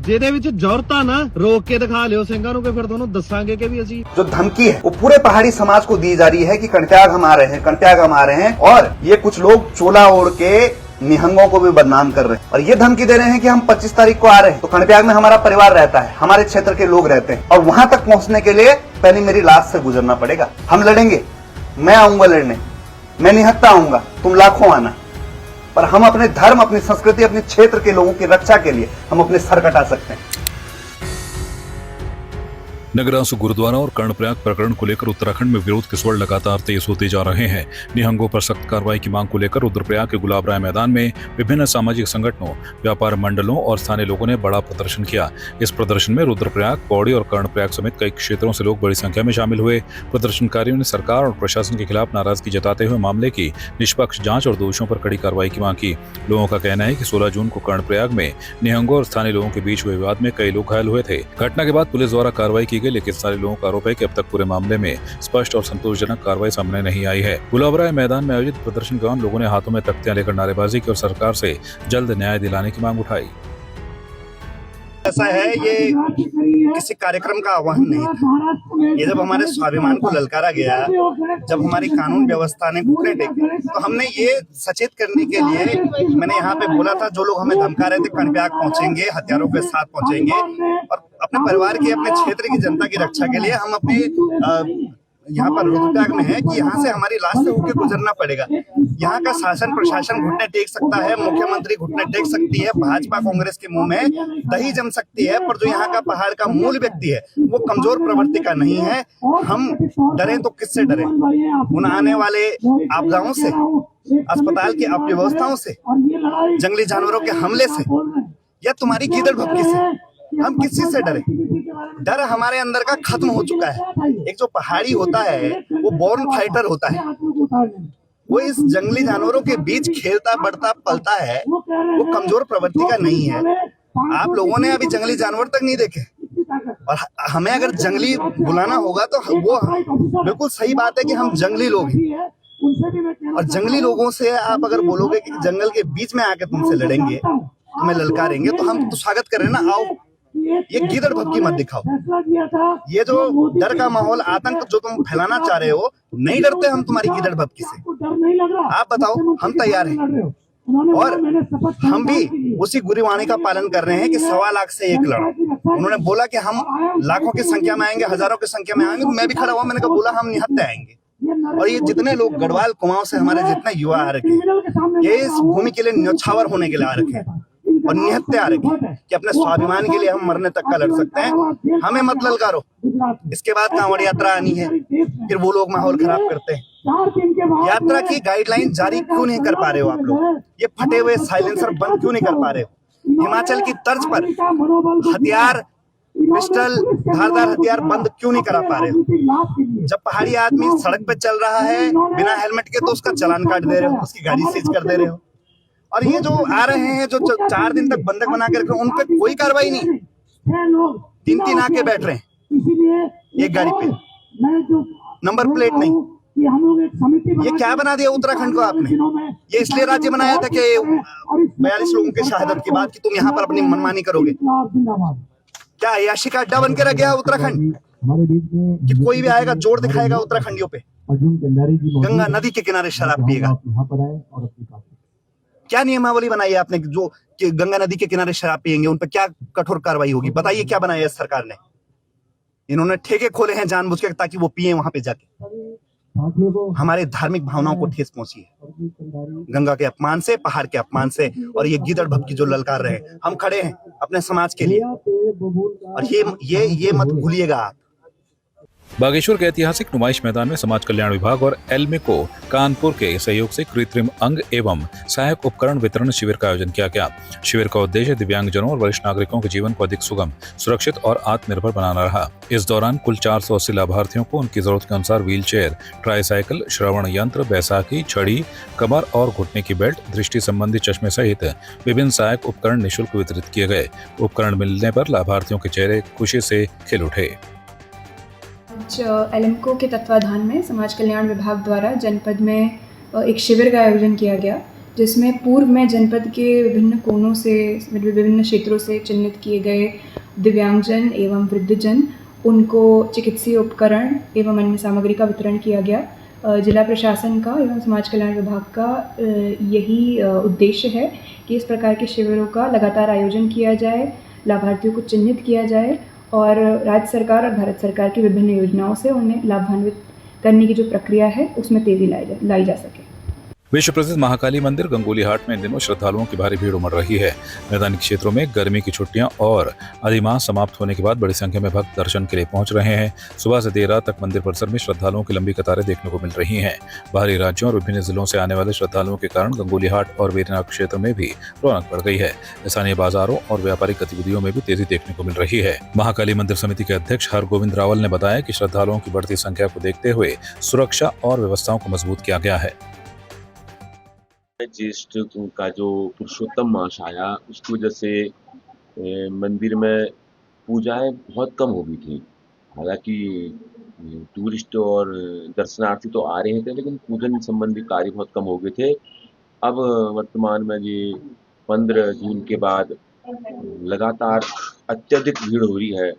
ਜਿਹਦੇ ਵਿੱਚ ਜ਼ਰੂਰਤ ਆ ਨਾ ਰੋਕ ਕੇ ਦਿਖਾ ਲਿਓ ਸਿੰਘਾਂ ਨੂੰ, ਕਿ ਫਿਰ ਤੁਹਾਨੂੰ ਦੱਸਾਂਗੇ कि भी ਅਸੀਂ। जो धमकी है वो पूरे पहाड़ी समाज को दी जा रही है कि कणत्याग हम आ रहे हैं, कणत्याग हम आ रहे हैं, और ये कुछ लोग चोला ओढ़ के निहंगों को भी बदनाम कर रहे हैं और ये धमकी दे रहे हैं कि हम 25 तारीख को आ रहे हैं तो कणत्याग में हमारा परिवार रहता है, हमारे क्षेत्र के लोग रहते हैं और वहां तक पहुंचने के लिए पहले मेरी लाश से गुजरना पड़ेगा। हम लड़ेंगे, मैं आऊंगा लड़ने, मैं निहत्ता आऊंगा, तुम लाखों आना, पर हम अपने धर्म, अपनी संस्कृति, अपने क्षेत्र के लोगों की रक्षा के लिए हम अपने सर कटा सकते हैं। नगरासु गुरुद्वारा और कर्णप्रयाग प्रकरण को लेकर उत्तराखंड में विरोध के स्वर लगातार तेज होते जा रहे हैं। निहंगों पर सख्त कार्रवाई की मांग को लेकर रुद्रप्रयाग के गुलाब राय मैदान में विभिन्न सामाजिक संगठनों, व्यापार मंडलों और स्थानीय लोगों ने बड़ा प्रदर्शन किया। इस प्रदर्शन में रुद्रप्रयाग, पौड़ी और कर्णप्रयाग समेत कई क्षेत्रों से लोग बड़ी संख्या में शामिल हुए। प्रदर्शनकारियों ने सरकार और प्रशासन के खिलाफ नाराजगी जताते हुए मामले की निष्पक्ष जाँच और दोषियों पर कड़ी कार्रवाई की मांग की। लोगों का कहना है कि 16 जून को कर्णप्रयाग में निहंगों और स्थानीय लोगों के बीच हुए विवाद में कई लोग घायल हुए थे। घटना के बाद पुलिस द्वारा कार्रवाई की गई, लेकिन सारे लोगों का आरोप है कि अब तक पूरे मामले में स्पष्ट और संतोषजनक कार्रवाई सामने नहीं आई है। गुलाब राय मैदान में आयोजित प्रदर्शन के दौरान लोगों ने हाथों में तख्तियां लेकर नारेबाजी की और सरकार से जल्द न्याय दिलाने की मांग उठाई। ऐसा है, ये किसी कार्यक्रम का आह्वान नहीं था। ये जब हमारे स्वाभिमान को ललकारा गया, जब हमारी कानून व्यवस्था ने घुटने टेके, तो हमने ये सचेत करने के लिए मैंने यहाँ पे बोला था, जो लोग हमें धमका रहे थे कर्णप्रयाग पहुंचेंगे, हथियारों के साथ पहुंचेंगे और अपने परिवार की, अपने क्षेत्र की जनता की रक्षा के लिए हम अपने यहाँ पर रुद्रप्रयाग में है कि यहाँ से हमारी लाश से होकर गुजरना पड़ेगा। यहाँ का शासन प्रशासन घुटने टेक सकता है, मुख्यमंत्री घुटने टेक सकती है, भाजपा कांग्रेस के मुंह में दही जम सकती है, पर जो यहाँ का पहाड़ का मूल व्यक्ति है वो कमजोर प्रवृत्ति का नहीं है। हम डरें तो किससे डरें? उन आने वाले आपदाओं से, अस्पताल की अव्यवस्थाओं से, जंगली जानवरों के हमले से या तुम्हारी गीदड़ भभकी से हम किसी से डरे? डर हमारे अंदर का खत्म हो चुका है। एक जो पहाड़ी होता है वो बॉर्न फाइटर होता है, वो इस जंगली जानवरों के बीच खेलता, बढ़ता, पलता है, वो कमजोर प्रवृत्ति का नहीं है। आप लोगों ने अभी जंगली जानवर तक नहीं देखे और हमें अगर जंगली बुलाना होगा तो वो बिल्कुल सही बात है कि हम जंगली लोग हैं और जंगली लोगों से आप अगर बोलोगे कि जंगल के बीच में आके तुमसे लड़ेंगे, तुम्हें ललकारेंगे, तो हम तो स्वागत कर रहे हैं ना, आओ। ये गीदड़ भभकी मत दिखाओ। ये जो डर का माहौल, आतंक जो तुम फैलाना चाह रहे हो, नहीं डरते हम तुम्हारी गीदड़ भभकी से। आप बताओ, हम तैयार हैं और हम भी उसी गुरुवाणी का पालन कर रहे हैं कि 1.25 लाख से 1 लड़ाओ। उन्होंने बोला कि हम लाखों की संख्या में आएंगे, हजारों की संख्या में आएंगे, तो मैं भी खड़ा हुआ, मैंने कहा बोला हम निहत्ते आएंगे। और ये जितने लोग गढ़वाल कुमाऊं से हमारे जितने युवा आ रखे हैं, ये इस भूमि के लिए न्यौछावर होने के लिए आ रखे हैं और निहत्ते आ रखे हैं कि अपने स्वाभिमान के लिए हम मरने तक का लड़ सकते हैं। हमें मत ललकारो। इसके बाद कांवड़ यात्रा आनी है, फिर वो लोग माहौल खराब करते हैं। यात्रा की गाइडलाइन जारी क्यों नहीं कर पा रहे हो आप लोग? ये फटे हुए साइलेंसर बंद क्यों नहीं कर पा रहे हो? हिमाचल की तर्ज पर हथियार, पिस्टल, धारदार हथियार बंद क्यों नहीं करा पा रहे हो? जब पहाड़ी आदमी सड़क पे चल रहा है बिना हेलमेट के, तो उसका चालान काट दे रहे हो, उसकी गाड़ी सीज कर दे रहे हो। और ये जो आ रहे हैं, जो 4 दिन तक बंधक बना के रखे, उन पे कोई कार्रवाई नहीं। 3-3 आके बैठ रहे हैं एक गाड़ी पे, नंबर प्लेट नहीं। ये क्या बना दिया उत्तराखंड को आपने? ये इसलिए राज्य बनाया था कि 42 लोगों की शहादत के बाद कि तुम यहाँ पर अपनी मनमानी करोगे। क्या अय्याशी का अड्डा बन के रह गया उत्तराखंड कि कोई भी आएगा जोर दिखाएगा उत्तराखंडियों पे? गंगा नदी के किनारे शराब पिएगा। क्या नियमावली बनाई है आपने जो कि गंगा नदी के किनारे शराब पिएंगे उन पर क्या कठोर कार्रवाई होगी? बताइए क्या बनाया है सरकार ने? इन्होंने ठेके खोले हैं जानबूझ के ताकि वो पिए वहां पे जाके। हमारे धार्मिक भावनाओं को ठेस पहुंची है गंगा के अपमान से, पहाड़ के अपमान से, और ये गीदड़ भभकी जो ललकार रहे हैं। हम खड़े हैं अपने समाज के लिए और ये मत भूलिएगा आप। बागेश्वर के ऐतिहासिक नुमाइश मैदान में समाज कल्याण विभाग और एल्मिको कानपुर के सहयोग से कृत्रिम अंग एवं सहायक उपकरण वितरण शिविर का आयोजन किया गया। शिविर का उद्देश्य दिव्यांगजनों और वरिष्ठ नागरिकों के जीवन को अधिक सुगम, सुरक्षित और आत्मनिर्भर बनाना रहा। इस दौरान कुल 480 लाभार्थियों को उनकी जरूरत के अनुसार व्हील चेयर, ट्राईसाइकिल, श्रवण यंत्र, बैसाखी, छड़ी, कमर और घुटने की बेल्ट, दृष्टि संबंधी चश्मे सहित विभिन्न सहायक उपकरण निःशुल्क वितरित किए गए। उपकरण मिलने पर लाभार्थियों के चेहरे खुशी से खिल उठे। एल्मिको के तत्वाधान में समाज कल्याण विभाग द्वारा जनपद में एक शिविर का आयोजन किया गया, जिसमें पूर्व में जनपद के विभिन्न कोनों से, विभिन्न क्षेत्रों से चिन्हित किए गए दिव्यांगजन एवं वृद्धजन, उनको चिकित्सीय उपकरण एवं अन्य सामग्री का वितरण किया गया। जिला प्रशासन का एवं समाज कल्याण विभाग का यही उद्देश्य है कि इस प्रकार के शिविरों का लगातार आयोजन किया जाए, लाभार्थियों को चिन्हित किया जाए और राज्य सरकार और भारत सरकार की विभिन्न योजनाओं से उन्हें लाभान्वित करने की जो प्रक्रिया है उसमें तेजी लाई जा सके। विश्व प्रसिद्ध महाकाली मंदिर गंगोली हाट में इन दिनों श्रद्धालुओं की भारी भीड़ उमड़ रही है। मैदानी क्षेत्रों में गर्मी की छुट्टियां और अधिमास समाप्त होने के बाद बड़ी संख्या में भक्त दर्शन के लिए पहुंच रहे हैं। सुबह से देर रात तक मंदिर परिसर में श्रद्धालुओं की लंबी कतारें देखने को मिल रही हैं। बाहरी राज्यों और विभिन्न जिलों से आने वाले श्रद्धालुओं के कारण गंगोली हाट और वेरीनाग क्षेत्र में भी रौनक बढ़ गई है। स्थानीय बाजारों और व्यापारिक गतिविधियों में भी तेजी देखने को मिल रही है। महाकाली मंदिर समिति के अध्यक्ष हरगोविंद रावल ने बताया कि श्रद्धालुओं की बढ़ती संख्या को देखते हुए सुरक्षा और व्यवस्थाओं को मजबूत किया गया है। ज्येष्ठ का जो पुरुषोत्तम मास आया, उसकी वजह से मंदिर में पूजाएं बहुत कम हो गई थी। हालांकि टूरिस्ट और दर्शनार्थी तो आ रहे थे, लेकिन पूजन संबंधी कार्य बहुत कम हो गए थे। अब वर्तमान में ये 15 जून के बाद लगातार अत्यधिक भीड़ हो रही है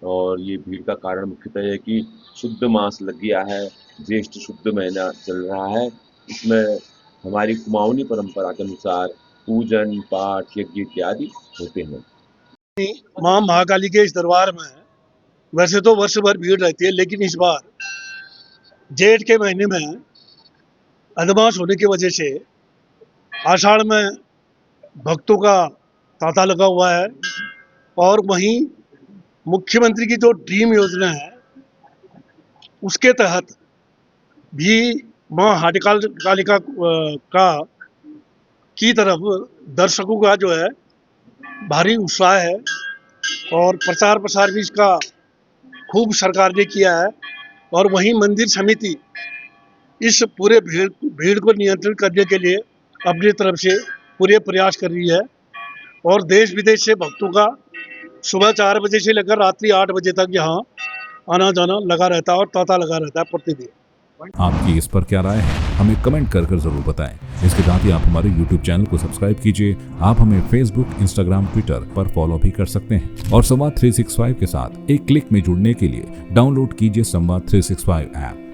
और ये भीड़ का कारण मुख्यतः है कि शुद्ध मास लग गया है, ज्येष्ठ शुद्ध महीना चल रहा है। इसमें हमारी कुमाऊनी परंपरा के अनुसार पूजन पाठ यज्ञ इत्यादि होते हैं। मां महाकाली के इस दरबार में वैसे तो वर्ष भर भीड़ रहती है, लेकिन इस बार जेठ के महीने में अधमास होने की वजह से आषाढ़ में भक्तों का तांता लगा हुआ है। और वहीं मुख्यमंत्री की जो ड्रीम योजना है उसके तहत भी मां हाटकालिका की तरफ दर्शकों का जो है भारी उत्साह है और प्रचार प्रसार भी इसका खूब सरकार ने किया है। और वहीं मंदिर समिति इस पूरे भीड़ को नियंत्रित करने के लिए अपनी तरफ से पूरे प्रयास कर रही है और देश विदेश से भक्तों का सुबह 4 बजे से लेकर रात्रि 8 बजे तक यहाँ आना जाना लगा रहता है और तांता लगा रहता है प्रतिदिन। आपकी इस पर क्या राय है, हमें कमेंट कर जरूर बताएं। इसके साथ ही आप हमारे YouTube चैनल को सब्सक्राइब कीजिए। आप हमें Facebook, Instagram, Twitter पर फॉलो भी कर सकते हैं और संवाद 365 के साथ एक क्लिक में जुड़ने के लिए डाउनलोड कीजिए संवाद 365 ऐप।